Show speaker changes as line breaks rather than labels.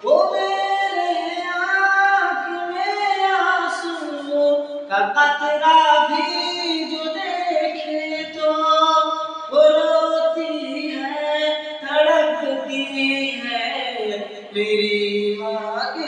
وہ میرے آنکھ میں آنسو کا قطرہ بھی جو دیکھے تو وہ روتی ہے، تڑپتی ہے میری ماں کے